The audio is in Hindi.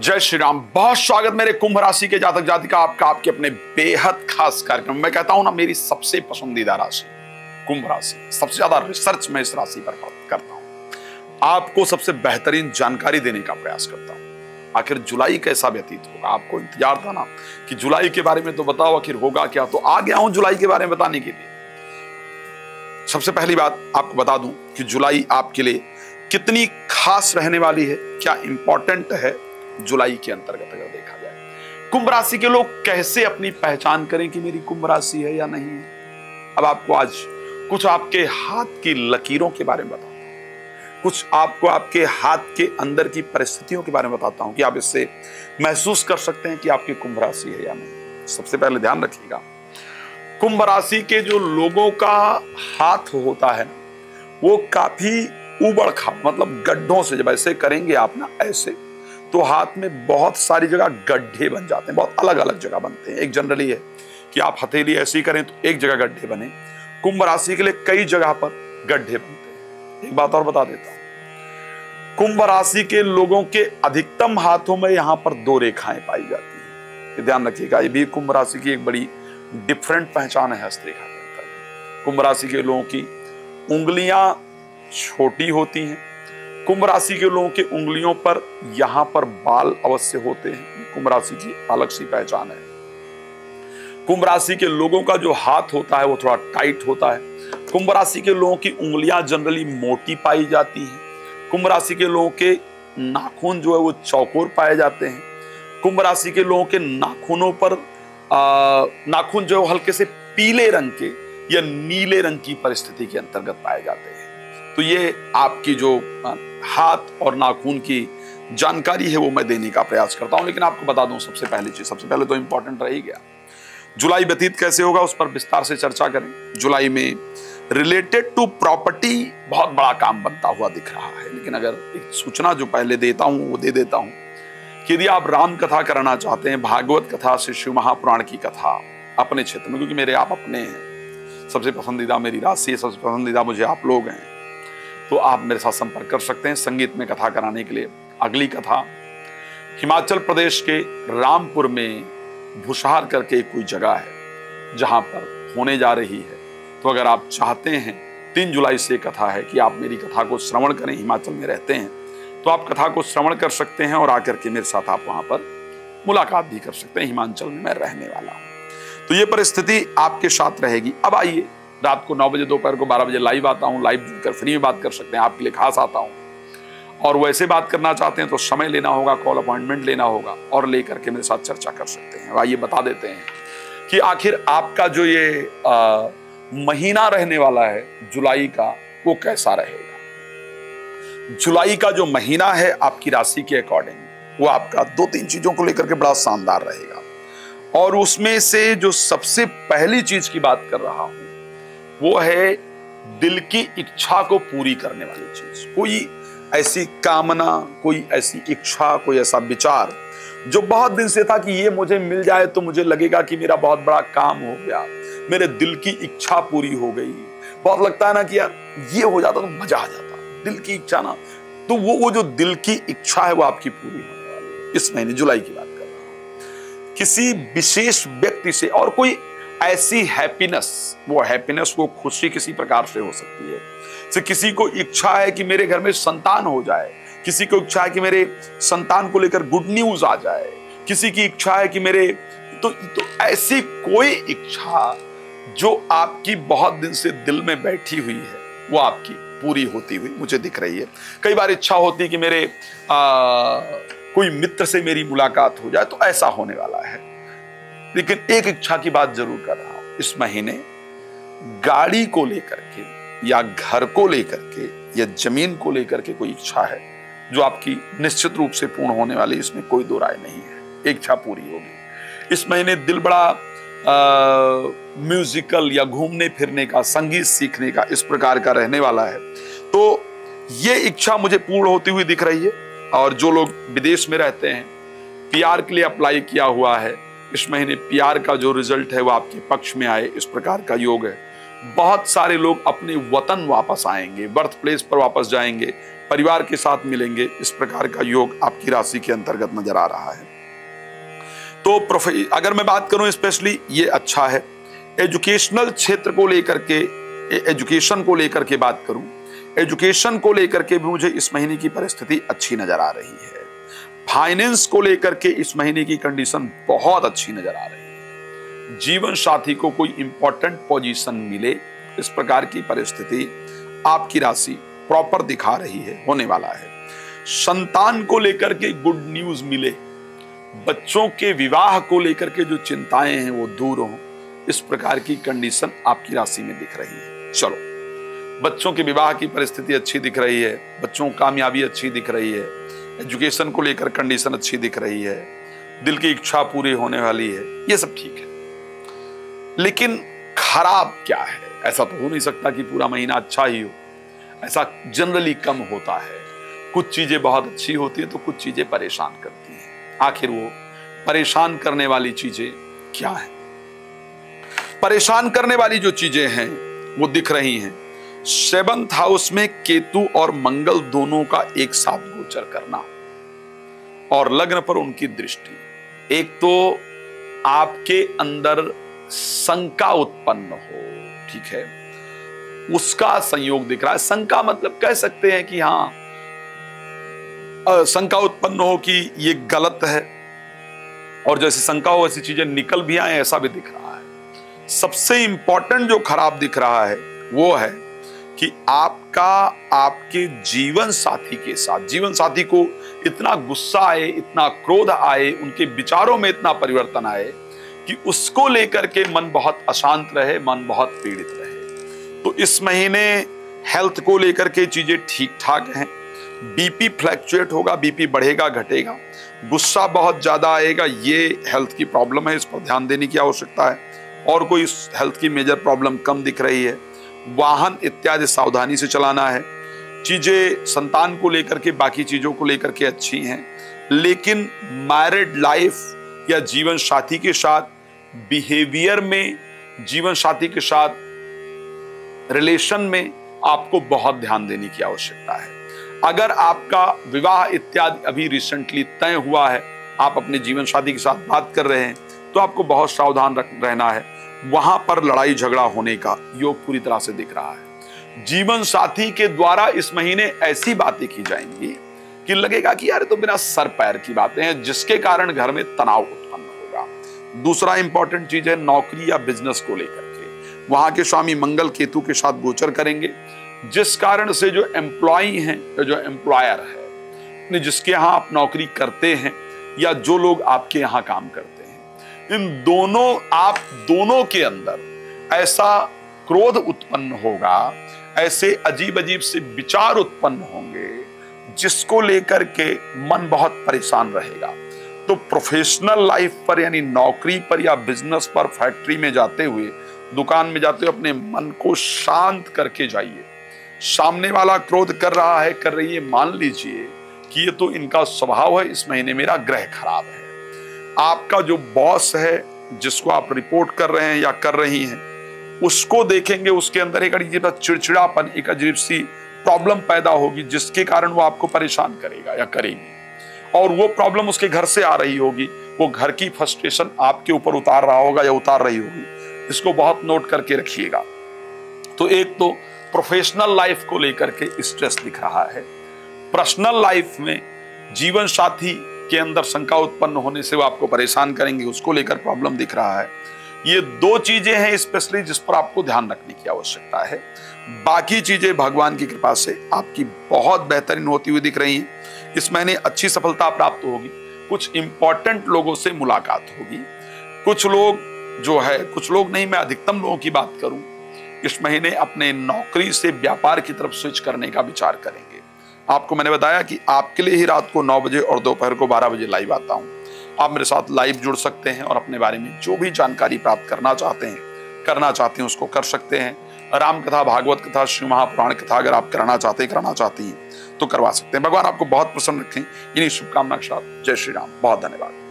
जय श्री राम। बहुत स्वागत मेरे कुंभ राशि के जातक जातिका आपका आपके अपने बेहद खास कार्यक्रम। मैं कहता हूं ना, मेरी सबसे पसंदीदा राशि कुंभ राशि। सबसे ज्यादा रिसर्च मैं इस राशि पर करता हूं, आपको सबसे बेहतरीन जानकारी देने का प्रयास करता हूं। आखिर जुलाई कैसा व्यतीत होगा, आपको इंतजार था ना कि जुलाई के बारे में तो बताओ आखिर होगा क्या, तो आ गया हूं जुलाई के बारे में बताने के लिए। सबसे पहली बात आपको बता दूं कि जुलाई आपके लिए कितनी खास रहने वाली है, क्या इंपॉर्टेंट है जुलाई के अंतर्गत अगर देखा जाए। कुंभ राशि के लोग कैसे अपनी पहचान करें कि मेरी कुंभ राशि है या नहीं है। अब आपको आज कुछ आपके हाथ की लकीरों के बारे में बताता हूं, कुछ आपको आपके हाथ के अंदर की परिस्थितियों के बारे में बताता हूं कि आप इससे महसूस कर सकते हैं कि आपकी कुंभ राशि है या नहीं। सबसे पहले ध्यान रखिएगा, कुंभ राशि के जो लोगों का हाथ होता है वो काफी उबड़ खाबड़, मतलब गड्ढों से जब ऐसे करेंगे आप ना ऐसे, तो हाथ में बहुत सारी जगह गड्ढे बन जाते हैं। बहुत अलग अलग जगह बनते हैं। एक जनरली है कि आप हथेली ऐसी करें तो एक जगह गड्ढे बने, कुंभ राशि के लिए कई जगह पर गड्ढे बनते हैं। एक बात और बता देता हूं, कुंभ राशि के लोगों के अधिकतम हाथों में यहां पर दो रेखाएं पाई जाती हैं। ध्यान रखिएगा, ये भी कुंभ राशि की एक बड़ी डिफरेंट पहचान है हस्तरेखा के अंतर्गत। कुंभ राशि के लोगों की उंगलियां छोटी होती हैं। कुंभ राशि के लोगों के उंगलियों पर यहां पर बाल अवश्य होते हैं। कुंभ राशि की अलग सी पहचान है। कुंभ राशि के लोगों का जो हाथ होता है वो थोड़ा टाइट होता है। कुंभ राशि के लोगों की उंगलियां जनरली मोटी पाई जाती हैं। कुंभ राशि के लोगों के नाखून जो है वो चौकोर पाए जाते हैं। कुंभ राशि के लोगों के नाखूनों पर नाखून जो है हल्के से पीले रंग के या नीले रंग की परिस्थिति के अंतर्गत पाए जाते हैं। तो ये आपकी जो हाथ और नाखून की जानकारी है वो मैं देने का प्रयास करता हूं। लेकिन आपको बता दूं, सबसे पहले तो इंपॉर्टेंट रह ही गया, जुलाई व्यतीत कैसे होगा उस पर विस्तार से चर्चा करें। जुलाई में रिलेटेड टू प्रॉपर्टी बहुत बड़ा काम बनता हुआ दिख रहा है। लेकिन अगर एक सूचना जो पहले देता हूं वो दे देता हूं कि यदि आप राम कथा कराना चाहते हैं, भागवत कथा से शिव महापुराण की कथा अपने क्षेत्र में, क्योंकि मेरे आप अपने हैं, सबसे पसंदीदा मेरी राशि, सबसे पसंदीदा मुझे आप लोग हैं, तो आप मेरे साथ संपर्क कर सकते हैं संगीत में कथा कराने के लिए। अगली कथा हिमाचल प्रदेश के रामपुर में भुसार करके कोई जगह है जहां पर होने जा रही है। तो अगर आप चाहते हैं, 3 जुलाई से कथा है कि आप मेरी कथा को श्रवण करें, हिमाचल में रहते हैं तो आप कथा को श्रवण कर सकते हैं और आकर के मेरे साथ आप वहां पर मुलाकात भी कर सकते हैं। हिमाचल में मैं रहने वाला हूं, तो ये परिस्थिति आपके साथ रहेगी। अब आइए, रात को 9 बजे, दोपहर को 12 बजे लाइव आता हूं। लाइव जुड़कर फ्री में बात कर सकते हैं, आपके लिए खास आता हूं। और वैसे बात करना चाहते हैं तो समय लेना होगा, कॉल अपॉइंटमेंट लेना होगा और लेकर के मेरे साथ चर्चा कर सकते हैं। आइए बता देते हैं कि आखिर आपका जो ये महीना रहने वाला है जुलाई का, वो कैसा रहेगा। जुलाई का जो महीना है आपकी राशि के अकॉर्डिंग वो आपका 2-3 चीजों को लेकर के बड़ा शानदार रहेगा। और उसमें से जो सबसे पहली चीज की बात कर रहा हूं वो है दिल की इच्छा को पूरी करने वाली चीज। कोई ऐसी कामना, कोई ऐसी इच्छा, कोई ऐसा विचार जो बहुत दिन से था कि ये मुझे मिल जाए तो मुझे लगेगा कि मेरा बहुत बड़ा काम हो गया, मेरे दिल की इच्छा पूरी हो गई। बहुत लगता है ना कि यार ये हो जाता तो मजा आ जाता, दिल की इच्छा ना, तो वो जो दिल की इच्छा है वो आपकी पूरी होने वाली है इस महीने जुलाई की बात कर रहा हूं। किसी विशेष व्यक्ति से और कोई ऐसी हैप्पीनेस, वो हैप्पीनेस, वो खुशी किसी प्रकार से हो सकती है। से किसी को इच्छा है कि मेरे घर में संतान हो जाए, किसी को इच्छा है कि मेरे संतान को लेकर गुड न्यूज आ जाए, किसी की इच्छा है कि मेरे तो ऐसी कोई इच्छा जो आपकी बहुत दिन से दिल में बैठी हुई है वो आपकी पूरी होती हुई मुझे दिख रही है। कई बार इच्छा होती है कि मेरे कोई मित्र से मेरी मुलाकात हो जाए, तो ऐसा होने वाला है। लेकिन एक इच्छा की बात जरूर कर रहा हूं, इस महीने गाड़ी को लेकर के या घर को लेकर के या जमीन को लेकर के कोई इच्छा है जो आपकी निश्चित रूप से पूर्ण होने वाली, इसमें कोई दो राय नहीं है। एक इच्छा पूरी होगी। इस महीने दिल बड़ा म्यूजिकल या घूमने फिरने का, संगीत सीखने का, इस प्रकार का रहने वाला है। तो ये इच्छा मुझे पूर्ण होती हुई दिख रही है। और जो लोग विदेश में रहते हैं, पीआर के लिए अप्लाई किया हुआ है, इस महीने पीआर का जो रिजल्ट है वो आपके पक्ष में आए, इस प्रकार का योग है। बहुत सारे लोग अपने वतन वापस आएंगे, बर्थ प्लेस पर वापस जाएंगे, परिवार के साथ मिलेंगे। इस प्रकार का योग आपकी राशि के अंतर्गत नजर आ रहा है। तो अगर मैं बात करूं स्पेशली, ये अच्छा है। एजुकेशनल क्षेत्र को लेकर के, एजुकेशन को लेकर के बात करूं, एजुकेशन को लेकर के भी मुझे इस महीने की परिस्थिति अच्छी नजर आ रही है। फाइनेंस को लेकर के इस महीने की कंडीशन बहुत अच्छी नजर आ रही है। जीवन साथी को कोई इंपॉर्टेंट पोजीशन मिले, इस प्रकार की परिस्थिति आपकी राशि प्रॉपर दिखा रही है, होने वाला है। संतान को लेकर के गुड न्यूज मिले, बच्चों के विवाह को लेकर के जो चिंताएं हैं वो दूर हों, इस प्रकार की कंडीशन आपकी राशि में दिख रही है। चलो, बच्चों के विवाह की परिस्थिति अच्छी दिख रही है, बच्चों की कामयाबी अच्छी दिख रही है, एजुकेशन को लेकर कंडीशन अच्छी दिख रही है, दिल की इच्छा पूरी होने वाली है, ये सब ठीक है। लेकिन खराब क्या है? ऐसा तो हो नहीं सकता कि पूरा महीना अच्छा ही हो, ऐसा जनरली कम होता है। कुछ चीजें बहुत अच्छी होती है तो कुछ चीजें परेशान करती हैं। आखिर वो परेशान करने वाली चीजें क्या है? परेशान करने वाली जो चीजें हैं वो दिख रही हैं। 7th हाउस में केतु और मंगल दोनों का एक साथ गोचर करना और लग्न पर उनकी दृष्टि, एक तो आपके अंदर शंका उत्पन्न हो, ठीक है, उसका संयोग दिख रहा है। शंका मतलब कह सकते हैं कि हाँ, शंका उत्पन्न हो कि ये गलत है, और जैसे शंका हो वैसी चीजें निकल भी आए, ऐसा भी दिख रहा है। सबसे इंपॉर्टेंट जो खराब दिख रहा है वो है कि आपका आपके जीवन साथी के साथ, जीवन साथी को इतना गुस्सा आए, इतना क्रोध आए, उनके विचारों में इतना परिवर्तन आए कि उसको लेकर के मन बहुत अशांत रहे, मन बहुत पीड़ित रहे। तो इस महीने हेल्थ को लेकर के चीजें ठीक ठाक हैं। बीपी फ्लैक्चुएट होगा, बीपी बढ़ेगा घटेगा, गुस्सा बहुत ज्यादा आएगा, ये हेल्थ की प्रॉब्लम है, इस पर ध्यान देने की आवश्यकता है। और कोई हेल्थ की मेजर प्रॉब्लम कम दिख रही है। वाहन इत्यादि सावधानी से चलाना है। चीजें संतान को लेकर के, बाकी चीजों को लेकर के अच्छी हैं, लेकिन मैरिड लाइफ या जीवन साथी के साथ बिहेवियर में, जीवन साथी के साथ रिलेशन में आपको बहुत ध्यान देने की आवश्यकता है। अगर आपका विवाह इत्यादि अभी रिसेंटली तय हुआ है, आप अपने जीवन साथी के साथ बात कर रहे हैं, तो आपको बहुत सावधान रहना है। वहां पर लड़ाई झगड़ा होने का योग पूरी तरह से दिख रहा है। जीवन साथी के द्वारा इस महीने ऐसी बातें की जाएंगी कि लगेगा कि यार, तो बिना सर पैर की बातें हैं, जिसके कारण घर में तनाव उत्पन्न होगा। दूसरा इंपॉर्टेंट चीज है नौकरी या बिजनेस को लेकर के। वहां के स्वामी मंगल केतु के साथ गोचर करेंगे, जिस कारण से जो एम्प्लॉई हैं, जो एम्प्लॉयर है, जिसके यहां आप नौकरी करते हैं या जो लोग आपके यहां काम करते हैं, इन दोनों, आप दोनों के अंदर ऐसा क्रोध उत्पन्न होगा, ऐसे अजीब अजीब से विचार उत्पन्न होंगे, जिसको लेकर के मन बहुत परेशान रहेगा। तो प्रोफेशनल लाइफ पर, यानी नौकरी पर या बिजनेस पर, फैक्ट्री में जाते हुए, दुकान में जाते हुए अपने मन को शांत करके जाइए। सामने वाला क्रोध कर रहा है, कर रही है, मान लीजिए कि ये तो इनका स्वभाव है, इस महीने मेरा ग्रह खराब है। आपका जो बॉस है, जिसको आप रिपोर्ट कर रहे हैं या कर रही हैं, उसको देखेंगे, उसके अंदर एक अजीब चिड़चिड़ापन, एक अजीब सी प्रॉब्लम पैदा होगी, जिसके कारण वो आपको परेशान करेगा या करेगी। और वो प्रॉब्लम उसके घर से आ रही होगी, वो घर की फ्रस्ट्रेशन आपके ऊपर उतार रहा होगा या उतार रही होगी। इसको बहुत नोट करके रखिएगा। तो एक तो प्रोफेशनल लाइफ को लेकर के स्ट्रेस दिख रहा है। पर्सनल लाइफ में जीवन साथी के अंदर शंका उत्पन्न होने से वो आपको परेशान करेंगे, उसको लेकर प्रॉब्लम दिख रहा है। ये दो चीजें हैं स्पेशली जिस पर आपको ध्यान रखने की आवश्यकता है। बाकी चीजें भगवान की कृपा से आपकी बहुत बेहतरीन होती हुई दिख रही हैं। इस महीने अच्छी सफलता प्राप्त होगी, कुछ इंपॉर्टेंट लोगों से मुलाकात होगी। कुछ लोग जो है, कुछ लोग नहीं, मैं अधिकतम लोगों की बात करूं, इस महीने अपने नौकरी से व्यापार की तरफ स्विच करने का विचार करेंगे। आपको मैंने बताया कि आपके लिए ही रात को 9 बजे और दोपहर को 12 बजे लाइव आता हूं। आप मेरे साथ लाइव जुड़ सकते हैं और अपने बारे में जो भी जानकारी प्राप्त करना चाहते हैं उसको कर सकते हैं। राम कथा, भागवत कथा, शिव महापुराण कथा अगर आप कराना चाहती हैं तो करवा सकते हैं। भगवान आपको बहुत प्रसन्न रखें। इन्हीं शुभकामना के साथ जय श्री राम। बहुत धन्यवाद।